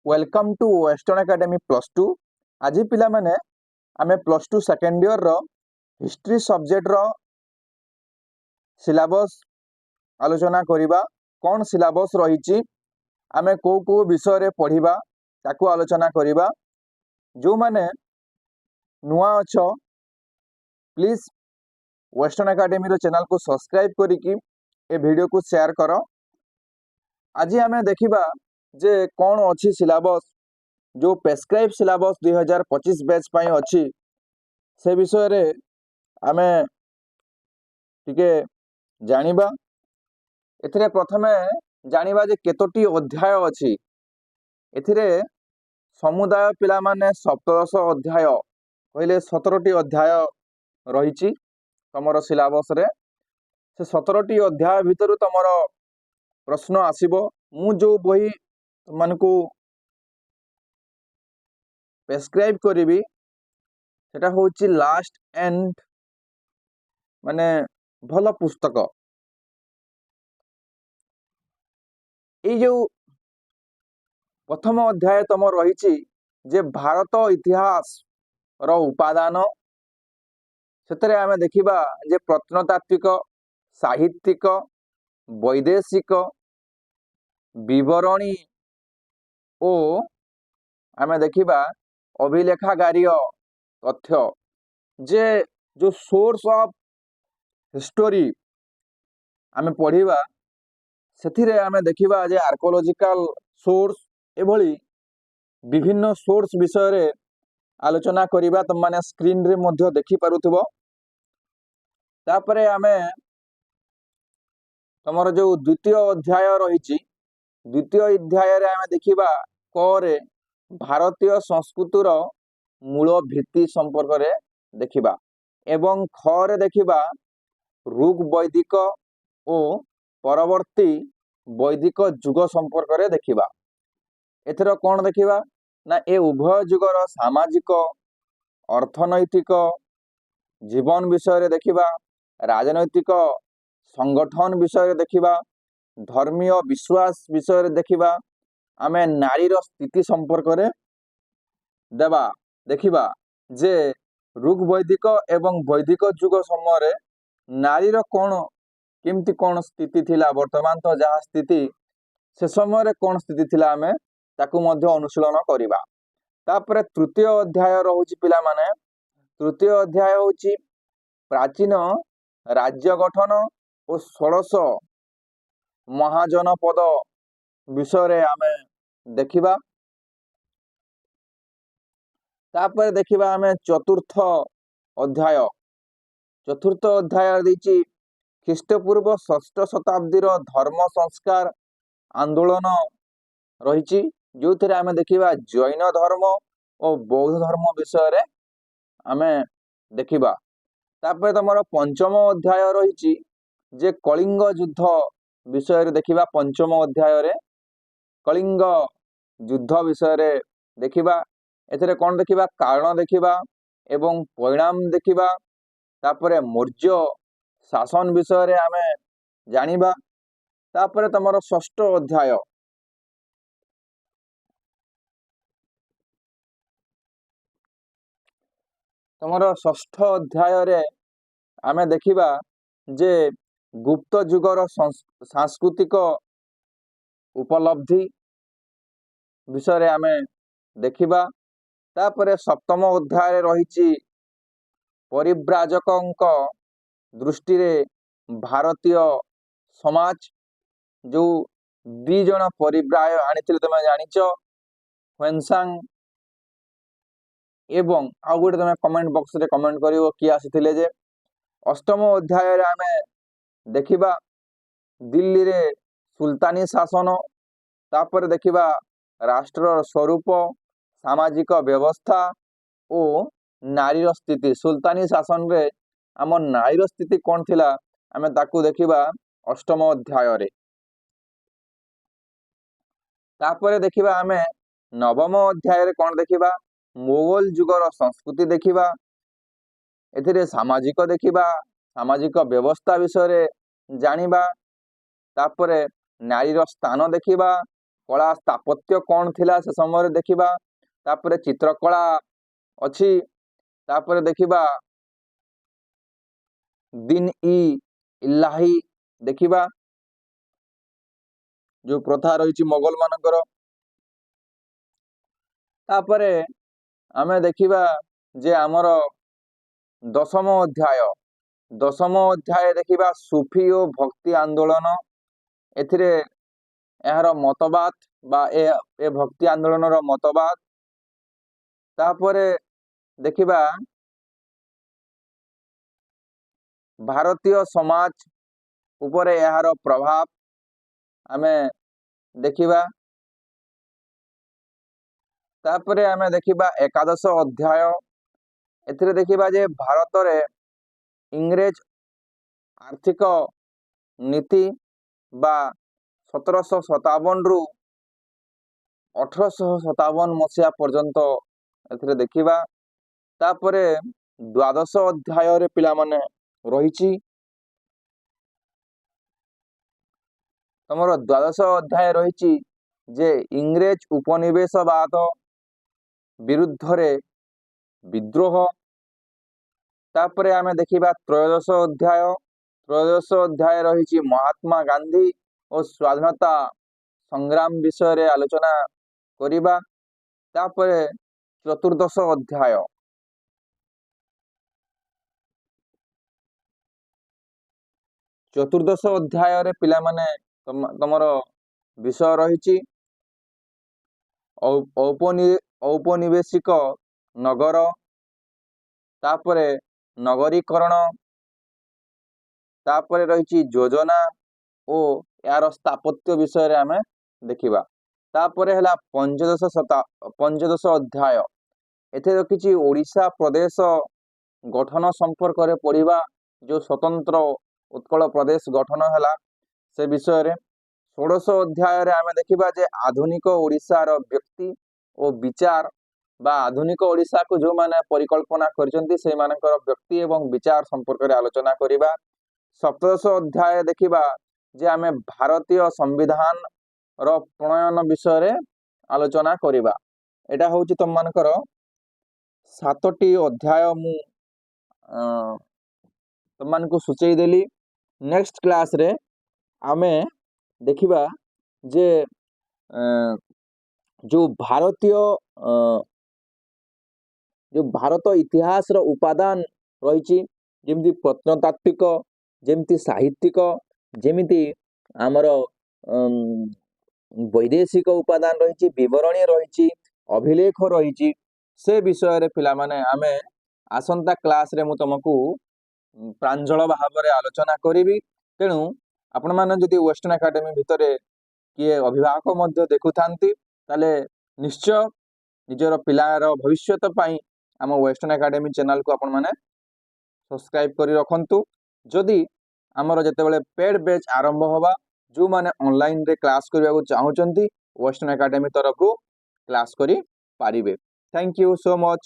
Welcome to Western Academy plus two. आज पिला माने आमे प्लस टू सेकेंड ईयर रो हिस्ट्री सब्जेक्ट रो सिलेबस आलोचना करिबा। कौन सिलेबस रही आमे को विषय रे पढ़िबा ताकू आलोचना करिबा। जो माने नुआ अछ प्लीज वेस्टर्न एकेडमी रो चैनल को सब्सक्राइब करिकी ए वीडियो को शेयर करो। आज आमे देखिबा जे कौन अच्छी सिलेबस जो प्रेस्क्राइब सिलेबस 2025 बैच पाई अच्छी से विषय रे आमे टिके जानिबा। एथिरे प्रथमे जानिबा जे केतोटी अध्याय अच्छी। एथिरे समुदाय पिला माने सप्तदश अध्याय कहले 17टी अध्याय रही तमर सिलेबस रे। से 17टी अध्याय भितर तमर प्रश्न आसीबो। मु जो बही मानकू प्रेस्क्राइब करी सेटा होची लास्ट एंड माने भल पुस्तक। ये जो प्रथम अध्याय तम रही जे भारत इतिहास रो उपादान सेतरे आमे देखिबा जे प्रत्नतात्विक साहित्यिक वैदेशिक विवरणी ओ आमे देखिबा अभिलेखागारीय तथ्य जे जो सोर्स ऑफ हिस्टोरी आमे पढ़िबा सेथिरे आमे देखिबा जे आर्कोलॉजिकल सोर्स एभली विभिन्न सोर्स विषय रे आलोचना करिबा। तुम माने स्क्रीन रे मध्य देखि पारुथबो। तापरे आमे तमर जो द्वितीय अध्याय रही द्वितीय अध्याय रे आमे देखिबा करे भारतीय संस्कृतिर मूल भित्ति संपर्क रे देखिबा एवं खरे देखिबा ऋग वैदिक ओ परवर्ती वैदिक युग संपर्क रे देखिबा। एथर कौन देखिबा ना ए उभय युगर सामाजिक अर्थनैतिक जीवन विषय रे देखिबा, राजनैतिक संगठन विषय रे देखिबा, धर्मीय विश्वास विषय रे देखिबा, आमे नारीर स्थिति संपर्क रे देबा देखिबा जे ऋग वैदिक एवं वैदिक युग समय रे नारीर कौन केमती कौन स्थिति थिला, वर्तमान तो जहाँ स्थिति से समय रे कौन स्थिति थिला आमे ताकू मध्य अनुशीलन करिबा। तापरे तृतीय अध्याय रहुची पिला माने तृतीय अध्याय होची प्राचीन राज्य गठन और 16 महाजनपद विषय रे आमे देखिबा। तापर देखिबा आमे चतुर्थ अध्याय देची ख्रीष्टपूर्व 6ष्ठ शताब्दीर धर्म संस्कार आंदोलन रही जो थे आमे देखिबा जैन धर्म और बौद्ध धर्म विषय रे आमे देखिबा। तापर तमर पंचम अध्याय रही जे कलिंग युद्ध विषय रे देखिबा। पंचम अध्याय रे कलिंग युद्ध विषय रे देखिबा। एथरे कौन देखिबा कारण देखिबा एवं परिणाम देखिबा। तापरे मौर्य शासन विषय रे आमे जानिबा। तापरे तमर षष्ठ अध्याय तमर षष्ठ अध्याय रे आमे देखिबा जे गुप्त युगर सांस्कृतिक उपलब्धि विषय रे आमे देखिबा। तापरे सप्तम अध्याय रही परिव्राजक दृष्टि रे भारतीय समाज जो 2 जन परिव्राय आनिथिले तमे जानिच ह्वेनसांग एवं आ गोटे तमे कमेंट बॉक्स रे कमेंट करिवो कि आसीथिले जे। अष्टम अध्याय रे आमे देखिबा दिल्ली रे सुल्तानी शासन। तापर देखिबा राष्ट्र स्वरूप सामाजिक व्यवस्था ओ नारीर स्थिति। सुल्तानी शासन रे आम नारीर स्थिति कौन थिला आमे ताकू देखिबा अष्टम अध्याय रे। तापर देखिबा आमे नवम अध्याय रे कौन देखिबा मोगल युगर संस्कृति देखिबा। एथिरे सामाजिक देखिबा सामाजिक व्यवस्था विषय रे जानिबा। तापरे नारीर स्थान देखिबा କଳା ସ୍ଥାପତ୍ୟ କ'ଣ ଥିଲା ସେ ସମୟରେ ଦେଖିବା। ତାପରେ ଚିତ୍ରକଳା ଅଛି। ତାପରେ ଦେଖିବା ଦିନ୍-ଇ-ଇଲାହି ଦେଖିବା, ଯୋଉ ପ୍ରଥା ରହିଛି ମୋଗଲ ମାନଙ୍କର। ତାପରେ ଆମେ ଦେଖିବା ଯେ ଆମର ଦଶମ ଅଧ୍ୟାୟ ଦେଖିବା ସୁଫି ଓ ଭକ୍ତି ଆନ୍ଦୋଳନ। ଏଥିରେ ଏହାର ମତବାଦ ବା ଏ ଭକ୍ତି ଆନ୍ଦୋଳନର ମତବାଦ। ତାପରେ ଦେଖିବା ଭାରତୀୟ ସମାଜ ଉପରେ ଏହାର ପ୍ରଭାବ ଆମେ ଦେଖିବା। ତାପରେ ଆମେ ଦେଖିବା ଏକାଦଶ ଅଧ୍ୟାୟ। ଏଥିରେ ଦେଖିବା ଯେ ଭାରତରେ ଇଂରେଜ ଆର୍ଥିକ ନୀତି ବା 1757ରୁ 1857 ମସିହା ପର୍ଯ୍ୟନ୍ତ ଏଥିରେ ଦେଖିବା। ତାପରେ ଦ୍ୱାଦଶ ଅଧ୍ୟାୟରେ ପିଲାମାନେ ରହିଛି ତମର ଦ୍ୱାଦଶ ଅଧ୍ୟାୟ ରହିଛି ଯେ ଇଂରେଜ ଉପନିବେଶବାଦ ବିରୁଦ୍ଧରେ ବିଦ୍ରୋହ। ତାପରେ ଆମେ ଦେଖିବା ତ୍ରୟୋଦଶ ଅଧ୍ୟାୟ ରହିଛି ମହାତ୍ମା ଗାନ୍ଧୀ ଓ ସ୍ୱାଧୀନତା ସଂଗ୍ରାମ ବିଷୟରେ ଆଲୋଚନା କରିବା। ତାପରେ ଚତୁର୍ଦଶ ଅଧ୍ୟାୟରେ ପିଲାମାନେ ତମର ବିଷୟ ରହିଛି ଔପନିବେଶିକ ନଗର, ତାପରେ ନଗରୀକରଣ, ତାପରେ ରହିଛି ଯୋଜନା ଓ ଏହାର ସ୍ଥାପତ୍ୟ ବିଷୟରେ ଆମେ ଦେଖିବା। ତାପରେ ହେଲା ପଞ୍ଚଦଶ ଅଧ୍ୟାୟ। ଏଥିରେ ରଖିଛି ଓଡ଼ିଶା ପ୍ରଦେଶ ଗଠନ ସମ୍ପର୍କରେ ପଢ଼ିବା, ଯୋଉ ସ୍ୱତନ୍ତ୍ର ଉତ୍କଳ ପ୍ରଦେଶ ଗଠନ ହେଲା ସେ ବିଷୟରେ। ଷୋଡ଼ଶ ଅଧ୍ୟାୟରେ ଆମେ ଦେଖିବା ଯେ ଆଧୁନିକ ଓଡ଼ିଶାର ବ୍ୟକ୍ତି ଓ ବିଚାର ବା ଆଧୁନିକ ଓଡ଼ିଶାକୁ ଯୋଉମାନେ ପରିକଳ୍ପନା କରିଛନ୍ତି ସେଇମାନଙ୍କର ବ୍ୟକ୍ତି ଏବଂ ବିଚାର ସମ୍ପର୍କରେ ଆଲୋଚନା କରିବା। ସପ୍ତଦଶ ଅଧ୍ୟାୟ ଦେଖିବା ଯେ ଆମେ ଭାରତୀୟ ସମ୍ବିଧାନର ପ୍ରଣୟନ ବିଷୟରେ ଆଲୋଚନା କରିବା। ଏଇଟା ହେଉଛି ତମମାନଙ୍କର 7ଟି ଅଧ୍ୟାୟ ମୁଁ ତମମାନଙ୍କୁ ସୂଚେଇ ଦେଲି। ନେକ୍ସଟ କ୍ଲାସରେ ଆମେ ଦେଖିବା ଯେ ଯୋଉ ଭାରତ ଇତିହାସର ଉପାଦାନ ରହିଛି, ଯେମିତି ପ୍ରତ୍ନତାତ୍ତ୍ୱିକ, ଯେମିତି ସାହିତ୍ୟିକ, ଯେମିତି ଆମର ବୈଦେଶିକ ଉପାଦାନ ରହିଛି, ବିବରଣୀ ରହିଛି, ଅଭିଲେଖ ରହିଛି, ସେ ବିଷୟରେ ପିଲାମାନେ ଆମେ ଆସନ୍ତା କ୍ଲାସରେ ମୁଁ ତମକୁ ପ୍ରାଞ୍ଜଳ ଭାବରେ ଆଲୋଚନା କରିବି। ତେଣୁ ଆପଣମାନେ ଯଦି ୱେଷ୍ଟର୍ଣ୍ଣ ଏକାଡେମୀ ଭିତରେ କିଏ ଅଭିଭାବକ ମଧ୍ୟ ଦେଖୁଥାନ୍ତି ତାହେଲେ ନିଶ୍ଚୟ ନିଜର ପିଲାର ଭବିଷ୍ୟତ ପାଇଁ ଆମ ୱେଷ୍ଟର୍ଣ୍ଣ ଏକାଡେମୀ ଚ୍ୟାନେଲକୁ ଆପଣମାନେ ସବସ୍କ୍ରାଇବ କରି ରଖନ୍ତୁ। ଯଦି ଆମର ଯେତେବେଳେ ପେଡ୍ ବ୍ୟାଚ୍ ଆରମ୍ଭ ହେବା, ଯେଉଁମାନେ ଅନଲାଇନରେ କ୍ଲାସ୍ କରିବାକୁ ଚାହୁଁଛନ୍ତି ୱେଷ୍ଟର୍ଣ୍ଣ ଏକାଡେମୀ ତରଫରୁ କ୍ଲାସ୍ କରିପାରିବେ। Thank you so much.